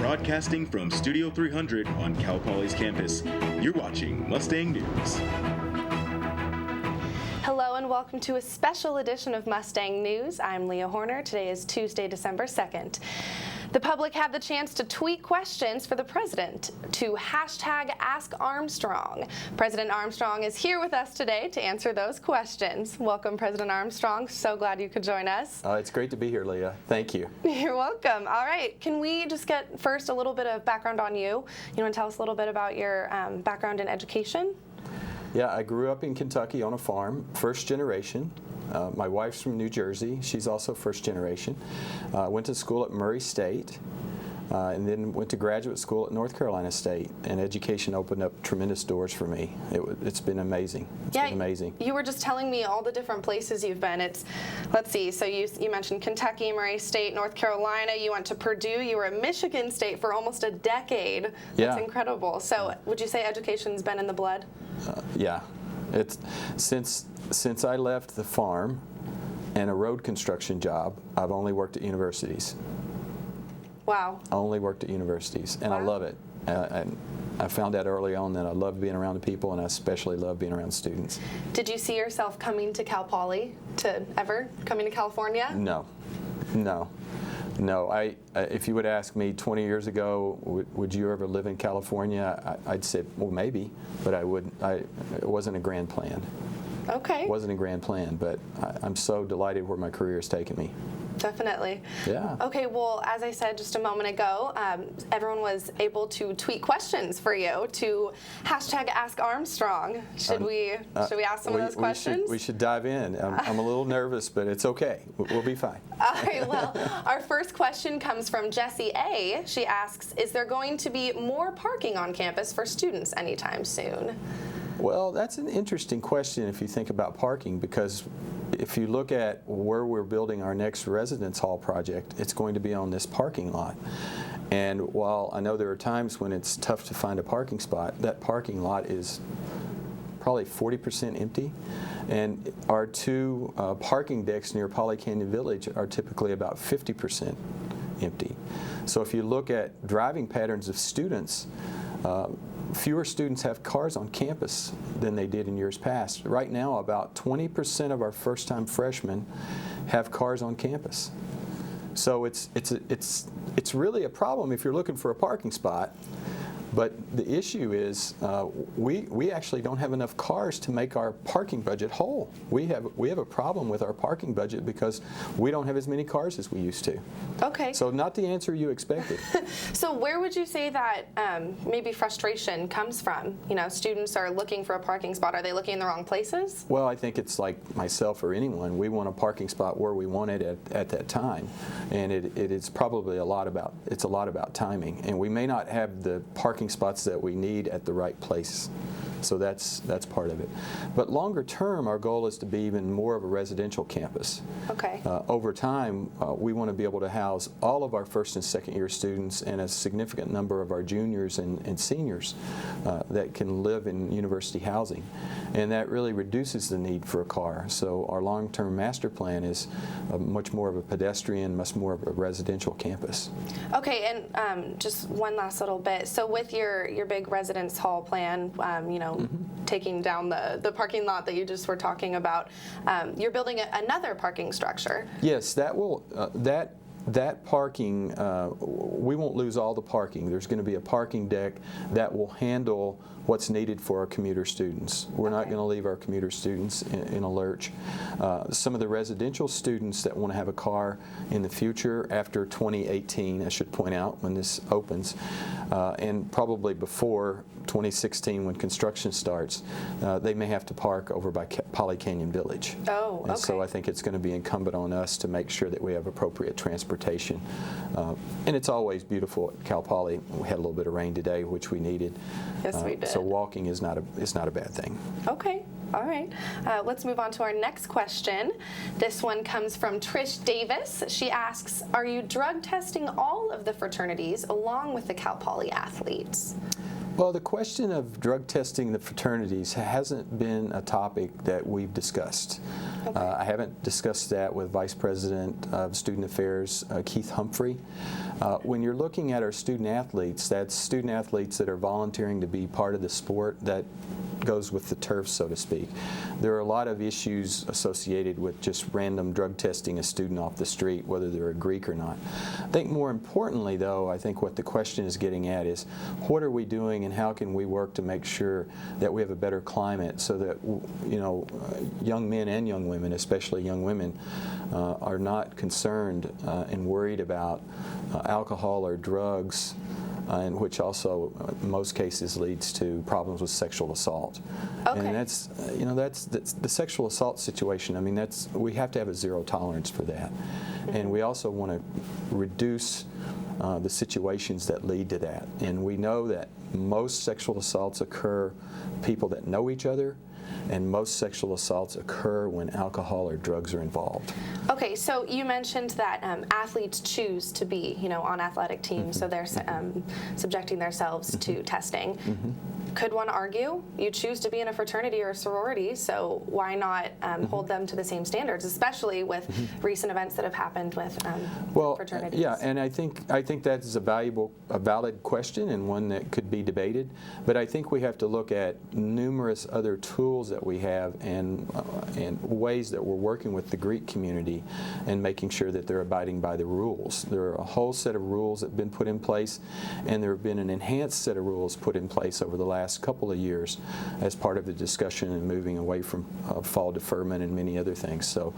Broadcasting from Studio 300 on Cal Poly's campus, you're watching Mustang News. Hello and welcome to a special edition of Mustang News. I'm Leah Horner. Today is Tuesday, December 2nd. The public had the chance to tweet questions for the president to #AskArmstrong. President Armstrong is here with us today to answer those questions. Welcome, President Armstrong. So glad you could join us. It's great to be here, Leah. Thank you. You're welcome. All right. Can we just get first a little bit of background on you? You want to tell us a little bit about your background in education? Yeah, I grew up in Kentucky on a farm, first generation. My wife's from New Jersey. She's also first generation. Went to school at Murray State and then went to graduate school at North Carolina State. And education opened up tremendous doors for me. It's been amazing. It's been amazing. You were just telling me all the different places you've been. Let's see, so you mentioned Kentucky, Murray State, North Carolina. You went to Purdue. You were at Michigan State for almost a decade. That's incredible. So would you say education's been in the blood? Yeah. It's since I left the farm and a road construction job, I've only worked at universities. Wow. I only worked at universities, and wow. I love it. I found out early on that I love being around the people, and I especially love being around students. Did you see yourself coming to Cal Poly, coming to California? No. If you would ask me 20 years ago, would you ever live in California? I'd say, well, maybe, but I wouldn't. It wasn't a grand plan. Okay. It wasn't a grand plan, but I'm so delighted where my career has taken me. Definitely. Yeah. Okay, well, as I said just a moment ago, everyone was able to tweet questions for you to #AskArmstrong. Should we ask some of those questions? We should dive in. I'm a little nervous, but it's okay. We'll be fine. All right, well, our first question comes from Jessie A. She asks, is there going to be more parking on campus for students anytime soon? Well, that's an interesting question if you think about parking, because if you look at where we're building our next residence hall project, it's going to be on this parking lot. And while I know there are times when it's tough to find a parking spot, that parking lot is probably 40% empty. And our two parking decks near Poly Canyon Village are typically about 50% empty. So if you look at driving patterns of students, fewer students have cars on campus than they did in years past. Right now, about 20% of our first-time freshmen have cars on campus. So it's really a problem if you're looking for a parking spot. But the issue is we actually don't have enough cars to make our parking budget whole. We have a problem with our parking budget because we don't have as many cars as we used to. Okay. So not the answer you expected. So where would you say that maybe frustration comes from? You know, students are looking for a parking spot. Are they looking in the wrong places? Well, I think it's like myself or anyone. We want a parking spot where we want it at that time, and it is probably a lot about timing. And we may not have the parking spots that we need at the right place. So that's part of it. But longer term, our goal is to be even more of a residential campus. Okay. Over time, we want to be able to house all of our first and second year students and a significant number of our juniors and seniors that can live in university housing. And that really reduces the need for a car. So our long-term master plan is much more of a pedestrian, much more of a residential campus. Okay, and just one last little bit. So with your big residence hall plan, taking down the parking lot that you just were talking about, you're building another parking structure. Yes, that will that parking, we won't lose all the parking. There's going to be a parking deck that will handle what's needed for our commuter students. We're not going to leave our commuter students in a lurch. Some of the residential students that want to have a car in the future after 2018, I should point out, when this opens, and probably before 2016 when construction starts, they may have to park over by Poly Canyon Village. Oh, okay. And so I think it's going to be incumbent on us to make sure that we have appropriate transportation. And it's always beautiful at Cal Poly. We had a little bit of rain today, which we needed. Yes, we did. So walking is not a bad thing. Okay. All right. Let's move on to our next question. This one comes from Trish Davis. She asks, are you drug testing all of the fraternities along with the Cal Poly athletes? Well, the question of drug testing the fraternities hasn't been a topic that we've discussed. Okay. I haven't discussed that with Vice President of Student Affairs, Keith Humphrey. When you're looking at our student athletes, that's student athletes that are volunteering to be part of the sport that goes with the turf, so to speak. There are a lot of issues associated with just random drug testing a student off the street, whether they're a Greek or not. I think more importantly, though, I think what the question is getting at is what are we doing and how can we work to make sure that we have a better climate so that, you know, young men and young women, especially young women, are not concerned and worried about alcohol or drugs, and which also in most cases leads to problems with sexual assault. Okay. And that's, you know, that's the sexual assault situation. I mean, we have to have a zero tolerance for that. And we also want to reduce the situations that lead to that. And we know that most sexual assaults occur people that know each other, and most sexual assaults occur when alcohol or drugs are involved. Okay, so you mentioned that athletes choose to be, you know, on athletic teams, so they're subjecting themselves to testing. Could one argue you choose to be in a fraternity or a sorority, so why not hold them to the same standards, especially with recent events that have happened with fraternities? Yeah, and I think that is a valid question and one that could be debated. But I think we have to look at numerous other tools that we have and ways that we're working with the Greek community and making sure that they're abiding by the rules. There are a whole set of rules that have been put in place, and there have been an enhanced set of rules put in place over the last couple of years as part of the discussion and moving away from fall deferment and many other things. So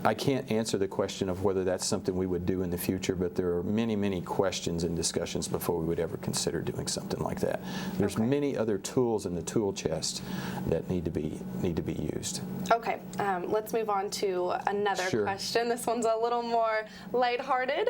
I can't answer the question of whether that's something we would do in the future, but there are many, many questions and discussions before we would ever consider doing something like that. There's many other tools in the tool chest that need to be used. Okay, let's move on to another question. This one's a little more lighthearted.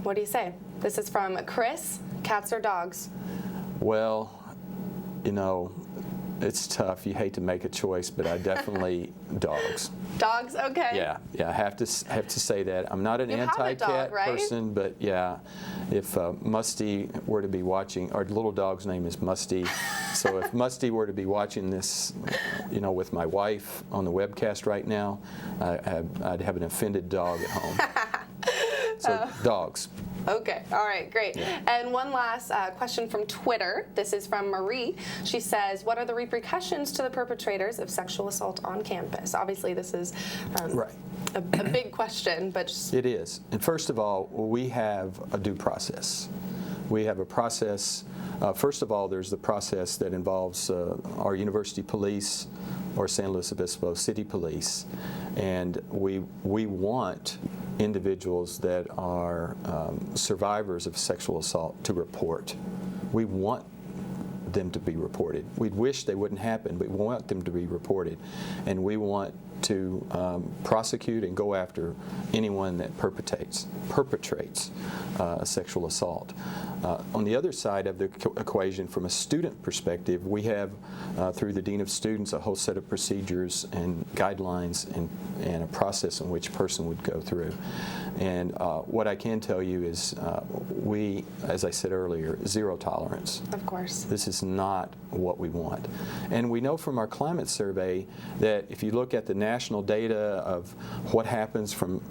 What do you say? This is from Chris. Cats or dogs? Well, you know, it's tough. You hate to make a choice, but I definitely dogs. Dogs, okay. Yeah, I have to say that. I'm not an anti-cat person, but yeah, if Musty were to be watching, our little dog's name is Musty, so if Musty were to be watching this, you know, with my wife on the webcast right now, I'd have an offended dog at home. So dogs. Okay, all right, great. Yeah. And one last question from Twitter. This is from Marie. She says, what are the repercussions to the perpetrators of sexual assault on campus? Obviously, this is a big question, but just... It is. And first of all, we have a due process. We have a process. First of all, there's the process that involves our university police or San Luis Obispo City Police. And we want individuals that are survivors of sexual assault to report. We want them to be reported. We wish they wouldn't happen, but we want them to be reported. And we want to prosecute and go after anyone that perpetrates a sexual assault. On the other side of the equation, from a student perspective, we have, through the Dean of Students, a whole set of procedures and guidelines and a process in which a person would go through. And what I can tell you is we, as I said earlier, zero tolerance. Of course. This is not what we want. And we know from our climate survey that if you look at the national data of what happens from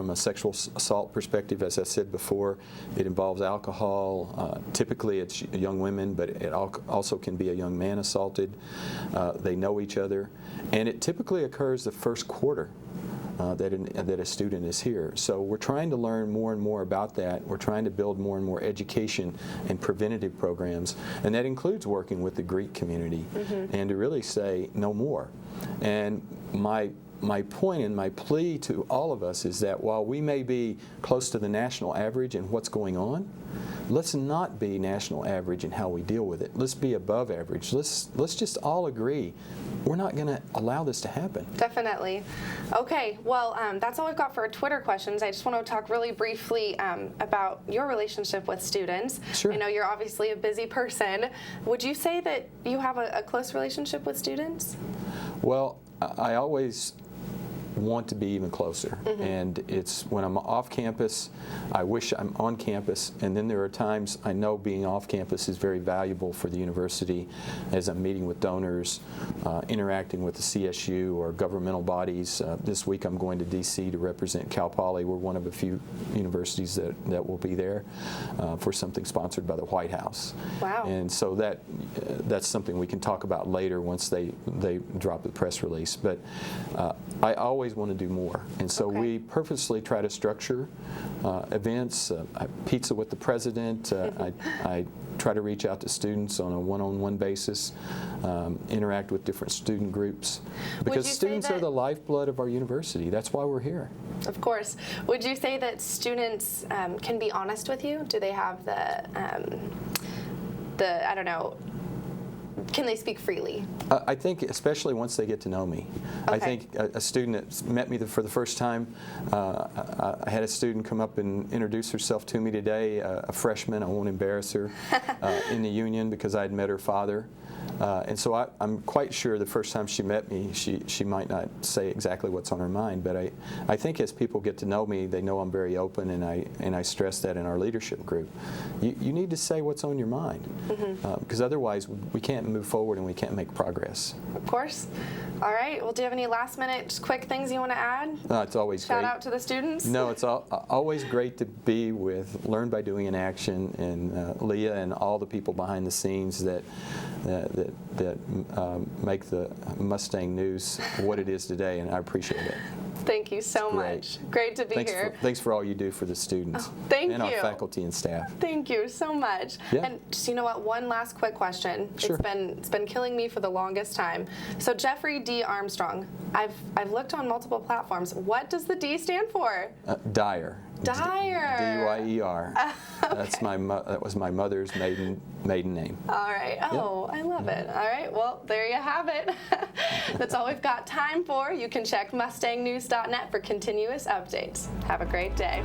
a sexual assault perspective, as I said before, it involves alcohol. Typically it's young women, but it also can be a young man assaulted. They know each other. And it typically occurs the first quarter that a student is here. So we're trying to learn more and more about that. We're trying to build more and more education and preventative programs, and that includes working with the Greek community and to really say no more. And my point and my plea to all of us is that while we may be close to the national average in what's going on, let's not be national average in how we deal with it. Let's be above average. Let's just all agree we're not going to allow this to happen. Definitely. Okay, well, that's all we've got for our Twitter questions. I just want to talk really briefly about your relationship with students. Sure. I know you're obviously a busy person. Would you say that you have a close relationship with students? Well, I always want to be even closer. And it's when I'm off campus, I wish I'm on campus, and then there are times I know being off campus is very valuable for the university as I'm meeting with donors, interacting with the CSU or governmental bodies. This week I'm going to D.C. to represent Cal Poly. We're one of a few universities that will be there for something sponsored by the White House. Wow. And so that's something we can talk about later once they drop the press release. But I always want to do more, and so we purposely try to structure events, pizza with the president. I try to reach out to students on a one-on-one basis, interact with different student groups, because students are the lifeblood of our university. That's why we're here. Of course. Would you say that students can be honest with you? Do they have the I don't know, can they speak freely? I think especially once they get to know me. I think a student that met me for the first time, I had a student come up and introduce herself to me today, a freshman, I won't embarrass her, in the union because I had met her father. And so I'm quite sure the first time she met me, she might not say exactly what's on her mind, but I think as people get to know me, they know I'm very open, and I stress that in our leadership group. You need to say what's on your mind, because otherwise we can't move forward and we can't make progress. Of course. All right. Well, do you have any last-minute quick things you want to add? It's always great. Shout out to the students? No, it's always great to be with Learn by Doing in Action, and Leah and all the people behind the scenes that make the Mustang News what it is today, and I appreciate it. Thank you so much. Great to be here. Thanks for all you do for the students. Thank and you. Our faculty and staff. Thank you so much. Yeah. And just, you know what, one last quick question. Sure. It's been killing me for the longest time. So Jeffrey D. Armstrong, I've looked on multiple platforms. What does the D stand for? Dyer. Dyer. D-Y-E-R. That was my mother's maiden name. All right. Oh, I love it. All right. Well, there you have it. That's all we've got time for. You can check mustangnews.net for continuous updates. Have a great day.